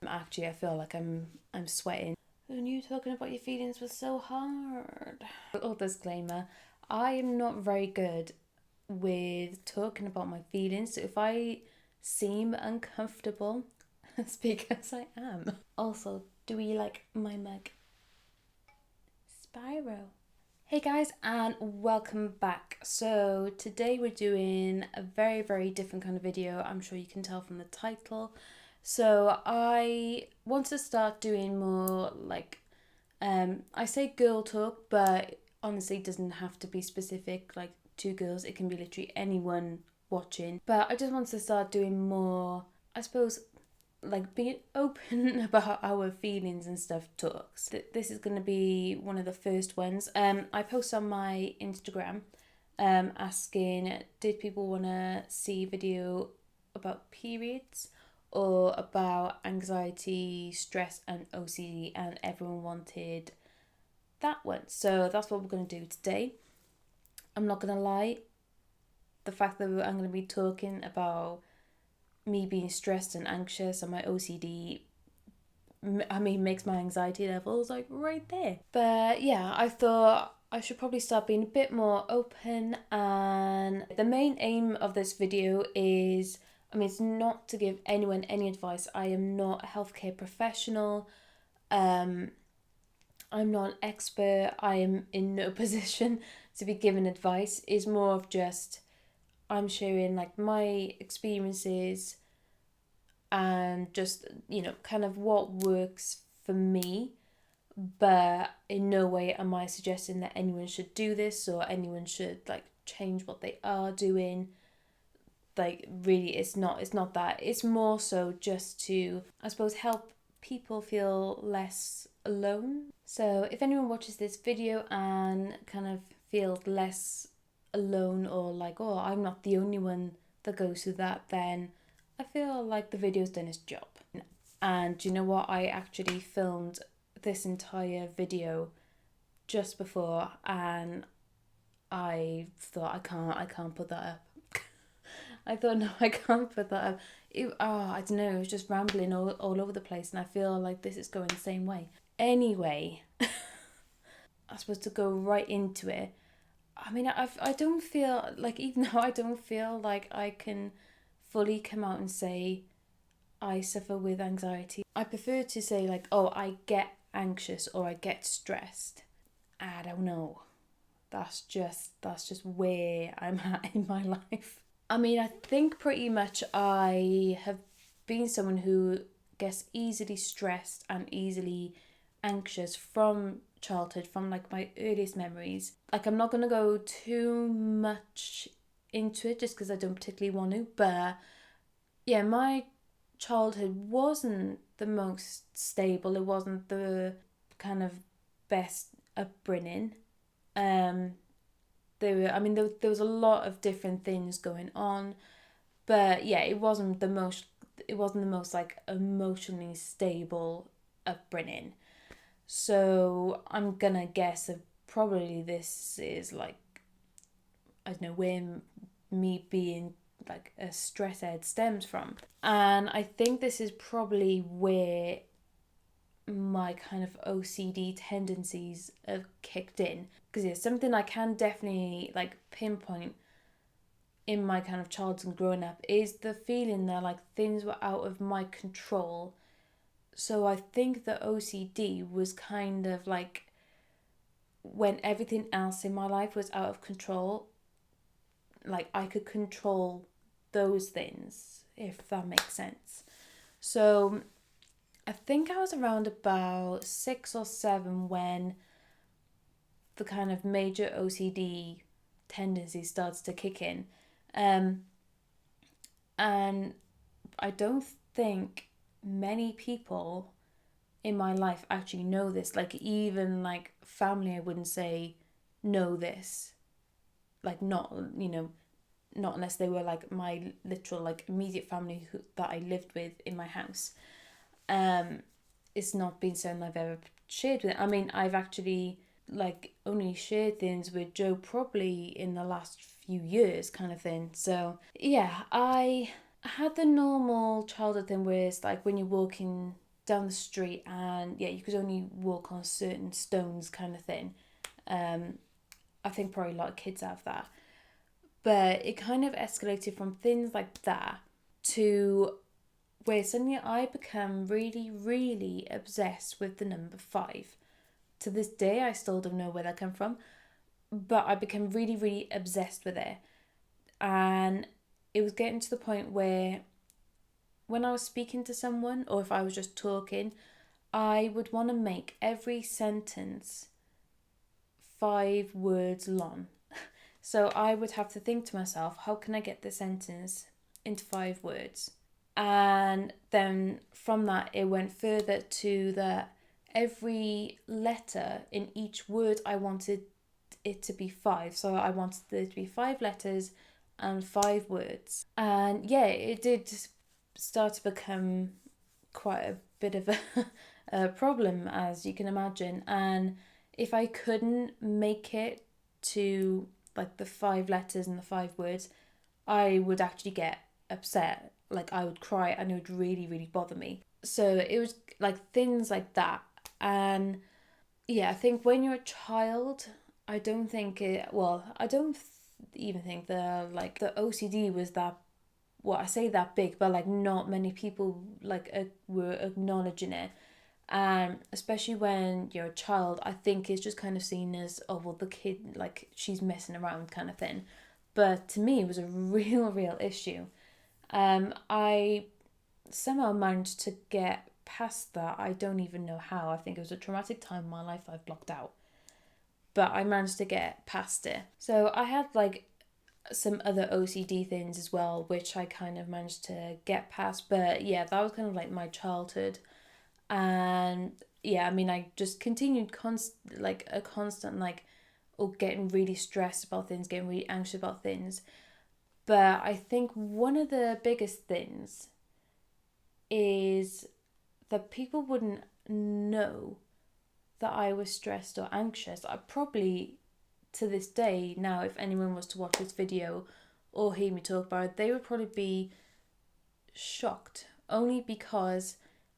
Actually, I feel like I'm sweating. Who knew talking about your feelings was so hard? Little disclaimer, I am not very good with talking about my feelings. So if I seem uncomfortable, it's because I am. Also, do we like my mug? Spyro. Hey guys, and welcome back. So today we're doing a very different kind of video. I'm sure you can tell from the title. So I want to start doing more like I say girl talk, but honestly it doesn't have to be specific like to girls. It can be literally anyone watching. But I just want to start doing more, I suppose, like being open about our feelings and stuff talks. This is going to be one of the first ones. I post on my Instagram asking, did people want to see video about periods or about anxiety, stress and OCD, and everyone wanted that one. So that's what we're going to do today. I'm not going to lie, the fact that I'm going to be talking about me being stressed and anxious and my OCD, makes my anxiety levels like right there. But yeah, I thought I should probably start being a bit more open, and the main aim of this video is, it's not to give anyone any advice. I am not a healthcare professional. I'm not an expert. I am in no position to be given advice. It's more of just I'm sharing like my experiences and just, kind of what works for me. But in no way am I suggesting that anyone should do this or anyone should like change what they are doing. Like really it's not that. It's more so just to, I suppose, help people feel less alone. So if anyone watches this video and kind of feels less alone or like, oh, I'm not the only one that goes through that, then I feel like the video's done its job. And do you know what? I actually filmed this entire video just before, and I thought I can't put that up. I thought, no, I can't put that up. I don't know, it was just rambling all over the place, and I feel like this is going the same way. Anyway, I'm supposed to go right into it. I don't feel like, even though I don't feel like I can fully come out and say I suffer with anxiety, I prefer to say like, oh, I get anxious or I get stressed. I don't know. That's just where I'm at in my life. I think pretty much I have been someone who gets easily stressed and easily anxious from childhood, from like my earliest memories. Like I'm not going to go too much into it just because I don't particularly want to, but yeah, my childhood wasn't the most stable. It wasn't the kind of best upbringing. There was a lot of different things going on, but yeah, it wasn't the most like emotionally stable upbringing. So I'm gonna guess that probably this is like, I don't know, where me being like a stress head stems from. And I think this is probably where my kind of OCD tendencies have kicked in. Because it's something I can definitely like pinpoint in my kind of childhood and growing up is the feeling that like things were out of my control. So I think the OCD was kind of like when everything else in my life was out of control, like I could control those things, if that makes sense. So I think I was around about 6 or 7 when the kind of major OCD tendency starts to kick in. And I don't think many people in my life actually know this. Like even like family, I wouldn't say know this. Like not unless they were like my literal like immediate family that I lived with in my house. It's not been something I've ever shared with. I've actually like only shared things with Joe probably in the last few years, kind of thing. So yeah, I had the normal childhood thing where it's like when you're walking down the street and yeah, you could only walk on certain stones kind of thing. I think probably a lot of kids have that. But it kind of escalated from things like that to where suddenly I become really, really obsessed with the number 5. To this day, I still don't know where that came from, but I became really, really obsessed with it. And it was getting to the point where when I was speaking to someone or if I was just talking, I would want to make every sentence 5 words long. So I would have to think to myself, how can I get the sentence into 5 words? And then from that, it went further to that every letter in each word, I wanted it to be 5. So I wanted there to be 5 letters and 5 words. And yeah, it did start to become quite a bit of a problem, as you can imagine. And if I couldn't make it to like the 5 letters and the 5 words, I would actually get upset. Like I would cry and it would really, really bother me. So it was like things like that. And yeah, I think when you're a child, I don't think I don't even think the OCD was that, well, I say that big, but like not many people like were acknowledging it. And especially when you're a child, I think it's just kind of seen as, oh, well, the kid, like, she's messing around kind of thing. But to me, it was a real, real issue. I somehow managed to get past that. I don't even know how. I think it was a traumatic time in my life I've blocked out. But I managed to get past it. So I had like some other OCD things as well, which I kind of managed to get past. But yeah, that was kind of like my childhood. And yeah, I mean, I just continued constant like, or getting really stressed about things, getting really anxious about things. But I think one of the biggest things is that people wouldn't know that I was stressed or anxious. I probably, to this day now, if anyone was to watch this video or hear me talk about it, they would probably be shocked, only because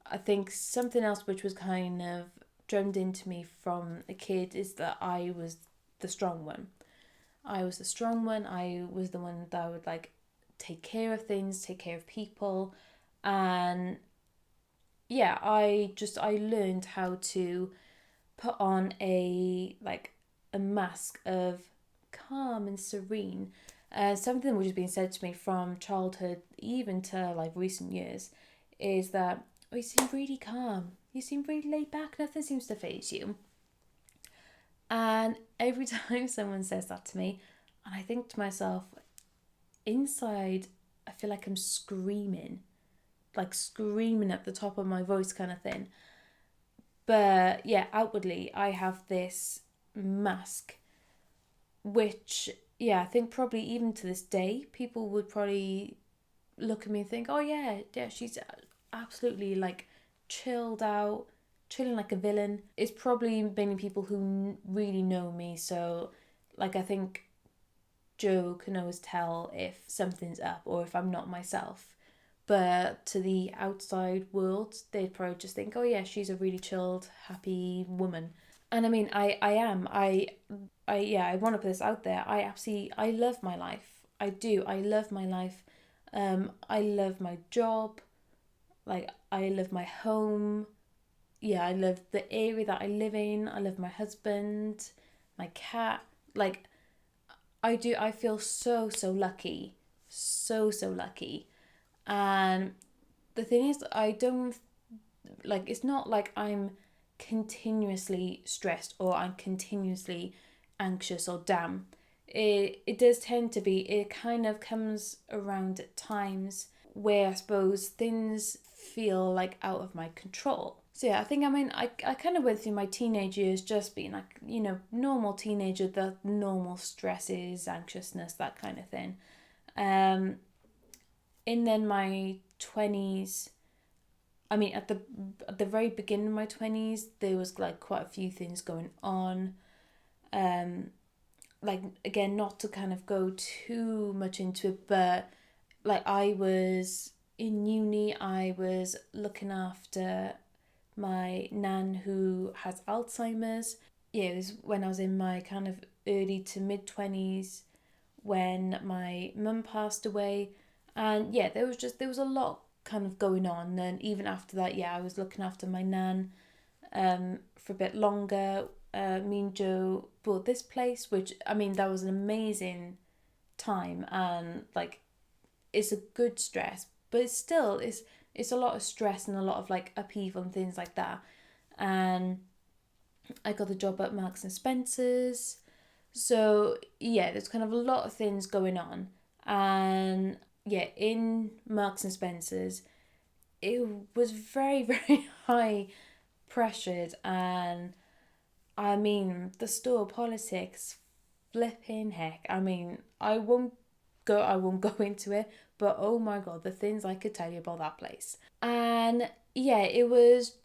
I think something else which was kind of drummed into me from a kid is that I was the strong one. I was the strong one. I was the one that would like take care of things, take care of people. And yeah, I learned how to put on a mask of calm and serene. Something which has been said to me from childhood even to like recent years is that, oh, you seem really calm. You seem really laid back. Nothing seems to faze you. And every time someone says that to me, and I think to myself, inside, I feel like I'm screaming, like screaming at the top of my voice kind of thing. But yeah, outwardly, I have this mask, which, yeah, I think probably even to this day, people would probably look at me and think, oh yeah, she's absolutely like chilled out, chilling like a villain. It's probably mainly people who really know me, so like I think Joe can always tell if something's up or if I'm not myself. But to the outside world, they'd probably just think, oh yeah, she's a really chilled, happy woman. And I mean, I am. I want to put this out there. I love my life. I do. I love my life. I love my job. Like, I love my home. Yeah, I love the area that I live in. I love my husband, my cat. Like, I do. I feel so, so lucky. So, so lucky. And the thing is, I don't, like, it's not like I'm continuously stressed or I'm continuously anxious or down. It does tend to be, it kind of comes around at times where I suppose things feel like out of my control. So yeah, I think, I mean, I kind of went through my teenage years just being like, normal teenager, the normal stresses, anxiousness, that kind of thing. And then my 20s, I mean, at the very beginning of my 20s, there was like quite a few things going on. Like, again, not to kind of go too much into it, but like I was in uni, I was looking after my nan who has Alzheimer's. Yeah, it was when I was in my kind of early to mid 20s when my mum passed away. And yeah, there was a lot kind of going on. And even after that, yeah, I was looking after my nan for a bit longer. Me and Joe bought this place, which, I mean, that was an amazing time, and like it's a good stress, but it's a lot of stress and a lot of like upheaval and things like that. And I got the job at Marks and Spencer's. So yeah, there's kind of a lot of things going on. And yeah, in Marks and Spencer's, it was very, very high pressured. And I mean, the store politics, flipping heck. I mean, I won't go into it, but oh my god, the things I could tell you about that place. And yeah, it was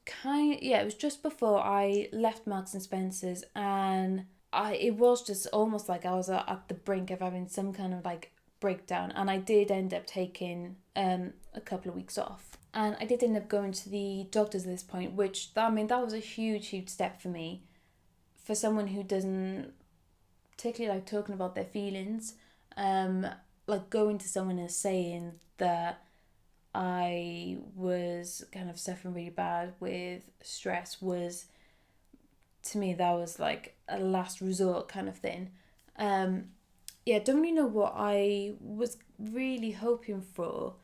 just before I left Marks and Spencer's, and it was just almost like I was at the brink of having some kind of like breakdown, and I did end up taking a couple of weeks off. And I did end up going to the doctors at this point, which, I mean, that was a huge, huge step for me. For someone who doesn't particularly like talking about their feelings, like going to someone and saying that I was kind of suffering really bad with stress was, to me, that was like a last resort kind of thing. Yeah, don't really know what I was really hoping for.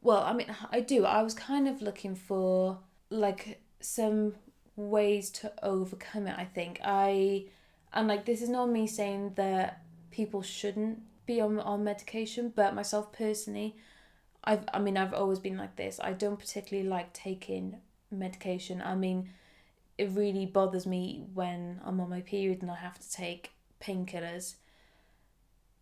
Well, I mean, I do. I was kind of looking for like some ways to overcome it, I think. And like, this is not me saying that people shouldn't be on medication, but myself personally, I've always been like this. I don't particularly like taking medication. I mean, it really bothers me when I'm on my period and I have to take painkillers.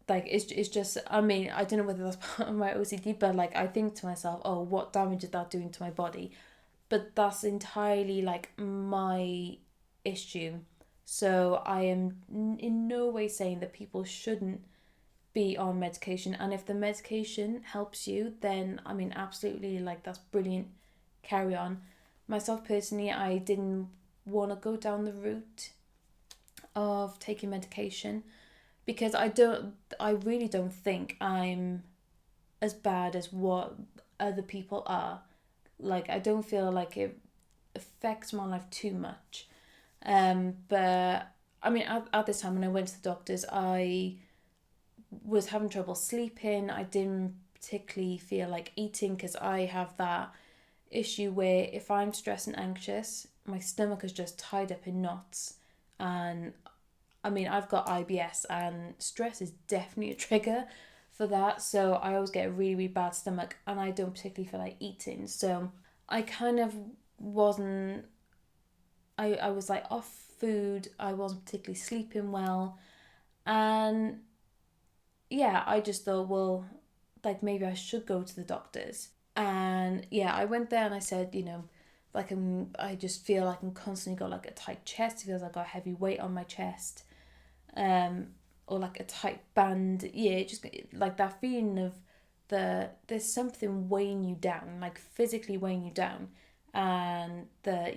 Like, it's just, I mean, I don't know whether that's part of my OCD, but like, I think to myself, oh, what damage is that doing to my body? But that's entirely like my issue. So I am in no way saying that people shouldn't be on medication, and if the medication helps you, then I mean, absolutely, like, that's brilliant, carry on. Myself personally, I didn't want to go down the route of taking medication because I really don't think I'm as bad as what other people are. Like, I don't feel like it affects my life too much. But I mean, at this time when I went to the doctors, I was having trouble sleeping. I didn't particularly feel like eating because I have that issue where if I'm stressed and anxious, my stomach is just tied up in knots. And I mean, I've got IBS, and stress is definitely a trigger for that. So I always get a really, really bad stomach, and I don't particularly feel like eating. So I kind of wasn't, I was like off food. I wasn't particularly sleeping well. And yeah, I just thought, well, like, maybe I should go to the doctors. And yeah, I went there and I said, like, I just feel like I'm constantly got like a tight chest. It feels like I got a heavy weight on my chest, or like a tight band. Yeah, just like that feeling of there's something weighing you down, like physically weighing you down, and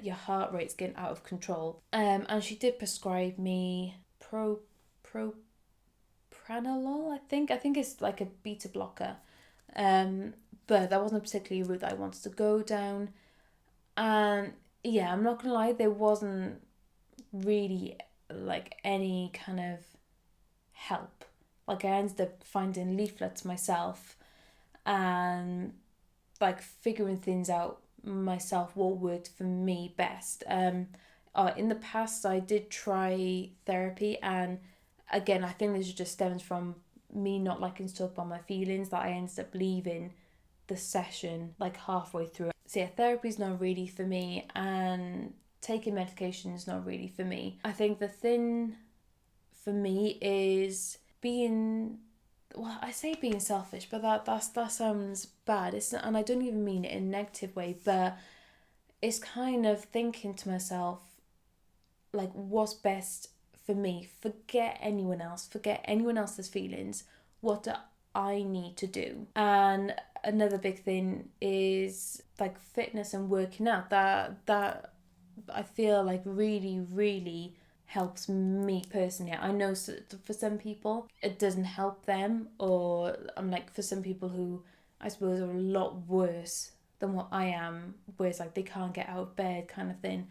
your heart rate's getting out of control. And she did prescribe me pro pranolol, I think it's like a beta blocker. But that wasn't particularly a route that I wanted to go down. And yeah, I'm not gonna lie, there wasn't really like any kind of help. Like, I ended up finding leaflets myself and like figuring things out myself, what worked for me best. In the past I did try therapy, and again, I think this just stems from me not liking to talk about my feelings, that I ended up leaving the session like halfway through. So yeah, therapy's not really for me, and taking medication is not really for me. I think the thing for me is being, well, I say being selfish, but that sounds bad. And I don't even mean it in a negative way, but it's kind of thinking to myself, like, what's best for me? Forget anyone else. Forget anyone else's feelings. What do I need to do? And another big thing is like fitness and working out. That I feel like really, really helps me personally. I know for some people it doesn't help them, or I'm like, for some people who I suppose are a lot worse than what I am, whereas like they can't get out of bed kind of thing.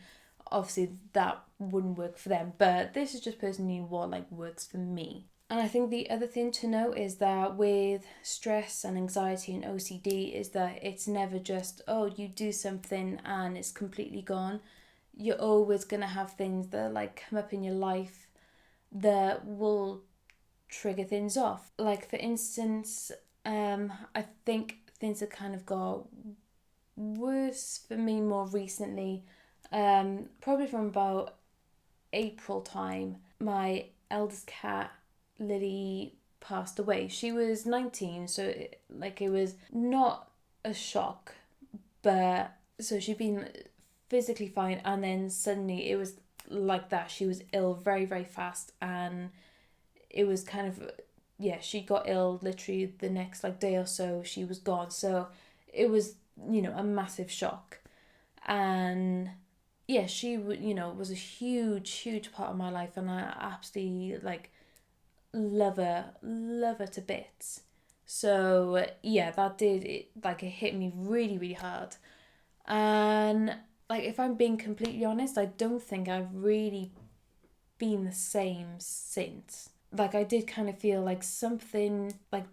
Obviously that wouldn't work for them, but this is just personally what like works for me. And I think the other thing to know is that with stress and anxiety and OCD is that it's never just, oh, you do something and it's completely gone. You're always going to have things that like come up in your life that will trigger things off. Like for instance, I think things have kind of got worse for me more recently. Probably from about April time, my eldest cat Lily passed away. She was 19, so it was not a shock, but so she'd been physically fine, and then suddenly it was like that. She was ill very, very fast, and it was kind of, yeah, she got ill literally the next like day or so. She was gone, so it was, a massive shock. And yeah, she was a huge, huge part of my life, and I absolutely like love her to bits. So yeah, that did it. Like it hit me really, really hard, and like if I'm being completely honest, I don't think I've really been the same since. Like I did kind of feel like something like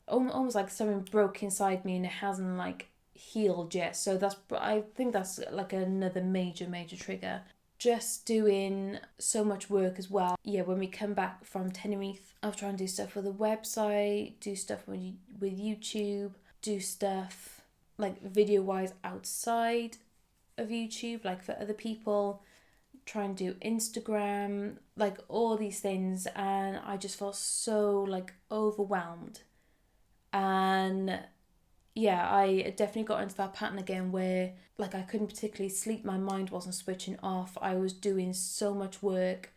almost like something broke inside me, and it hasn't like healed yet. So I think that's like another major, major trigger. Just doing so much work as well. Yeah, when we come back from Tenerife, I'll try and do stuff with the website, do stuff with YouTube, do stuff like video wise outside of YouTube, like for other people, try and do Instagram, like all these things. And I just felt so like overwhelmed. And yeah, I definitely got into that pattern again where like I couldn't particularly sleep, my mind wasn't switching off. I was doing so much work.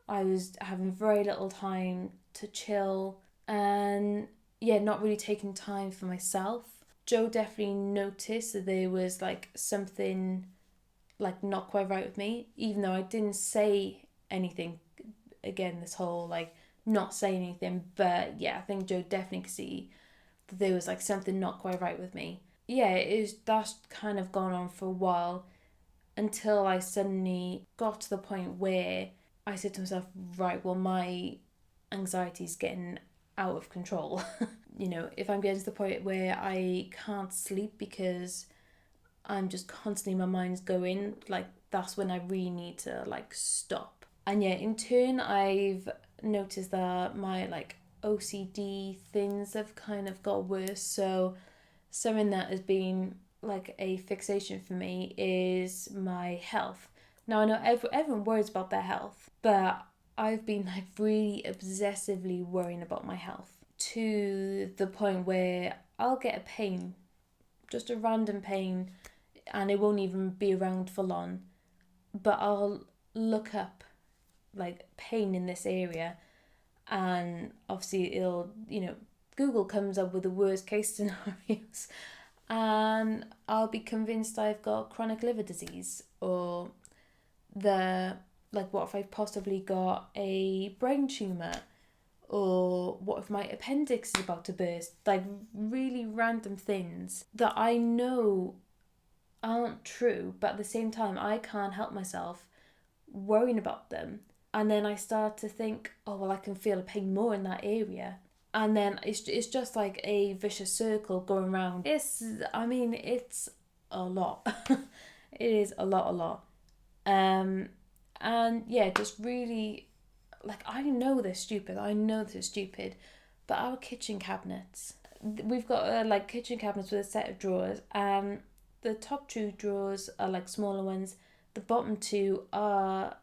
I was having very little time to chill, and yeah, not really taking time for myself. Joe definitely noticed that there was like something like not quite right with me, even though I didn't say anything. Again, this whole like not saying anything, but yeah, I think Joe definitely could see that there was like something not quite right with me. Yeah, that's kind of gone on for a while until I suddenly got to the point where I said to myself, right, well, my anxiety's getting out of control. If I'm getting to the point where I can't sleep because I'm just constantly, my mind's going, like that's when I really need to like stop. And yeah, in turn, I've noticed that my like OCD things have kind of got worse. So something that has been like a fixation for me is my health. Now I know everyone worries about their health, but I've been like really obsessively worrying about my health to the point where I'll get a pain, just a random pain, and it won't even be around for long, but I'll look up like pain in this area, and obviously it'll, Google comes up with the worst case scenarios, and I'll be convinced I've got chronic liver disease, or what if I've possibly got a brain tumour, or what if my appendix is about to burst, like really random things that I know aren't true, but at the same time I can't help myself worrying about them. And then I start to think, oh well, I can feel a pain more in that area, and then it's just like a vicious circle going around. It's a lot. It is a lot. And yeah, just really, like, I know this is stupid, but our kitchen cabinets, we've got like kitchen cabinets with a set of drawers, and the top two drawers are like smaller ones, the bottom two are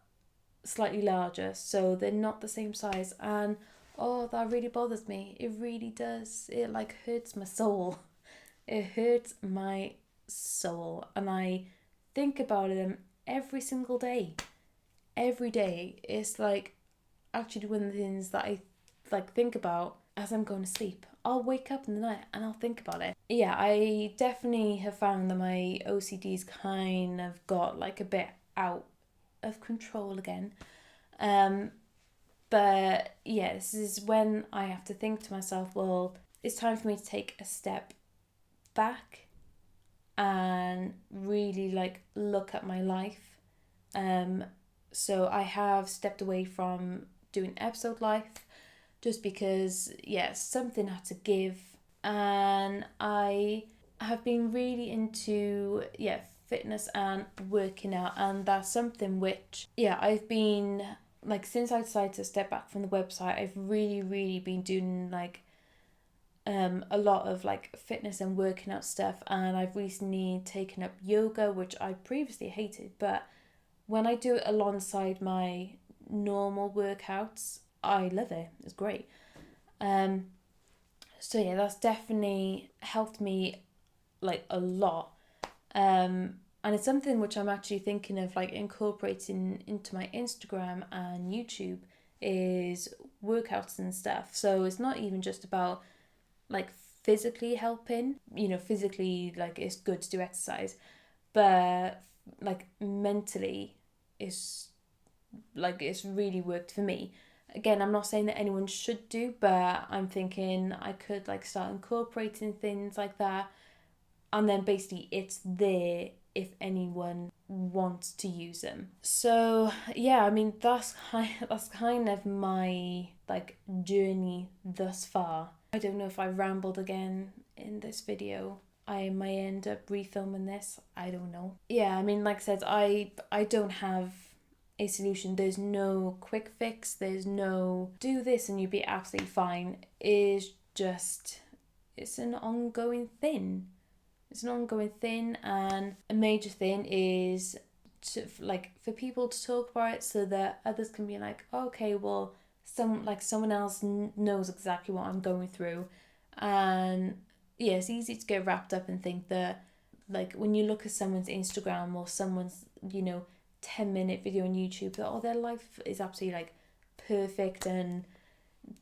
slightly larger, so they're not the same size. And oh, that really bothers me. It really does. It like hurts my soul. It hurts my soul, and I think about them every single day. Every day. It's like actually one of the things that I like think about as I'm going to sleep. I'll wake up in the night and I'll think about it. Yeah, I definitely have found that my OCD's kind of got like a bit out of control again. But yeah, this is when I have to think to myself, well, it's time for me to take a step back and really like look at my life. So I have stepped away from doing episode life just because, yeah, something had to give. And I have been really into, yeah, fitness and working out. And that's something which, yeah, I've been, like, since I decided to step back from the website, I've really, really been doing, like, a lot of like fitness and working out stuff, and I've recently taken up yoga, which I previously hated, but when I do it alongside my normal workouts, I love it. It's great. Um, so yeah, that's definitely helped me like a lot. And it's something which I'm actually thinking of like incorporating into my Instagram and YouTube is workouts and stuff. So it's not even just about like physically helping, physically like it's good to do exercise, but like mentally it's like it's really worked for me. Again, I'm not saying that anyone should do, but I'm thinking I could like start incorporating things like that, and then basically it's there if anyone wants to use them. So yeah, I mean that's kind of my like journey thus far. I don't know if I rambled again in this video. I might end up refilming this. I don't know. Yeah, I mean, like I said, I don't have a solution. There's no quick fix. There's no do this and you'll be absolutely fine. It's an ongoing thing. It's an ongoing thing, and a major thing is to like for people to talk about it so that others can be like, okay, well, someone else knows exactly what I'm going through. And yeah, it's easy to get wrapped up and think that like when you look at someone's Instagram or someone's 10-minute video on YouTube, that their life is absolutely like perfect and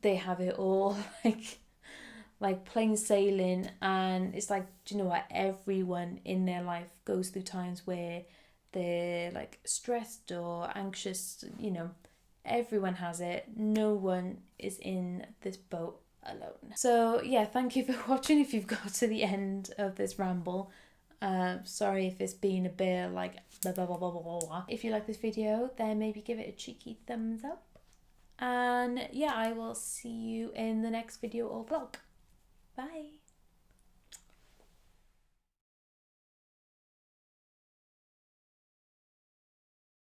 they have it all like plain sailing. And it's like, do you know what, everyone in their life goes through times where they're like stressed or anxious. Everyone has it. No one is in this boat alone. So yeah, thank you for watching if you've got to the end of this ramble. Sorry if it's been a bit like blah blah blah blah blah blah. If you like this video, then maybe give it a cheeky thumbs up. And yeah, I will see you in the next video or vlog. Bye.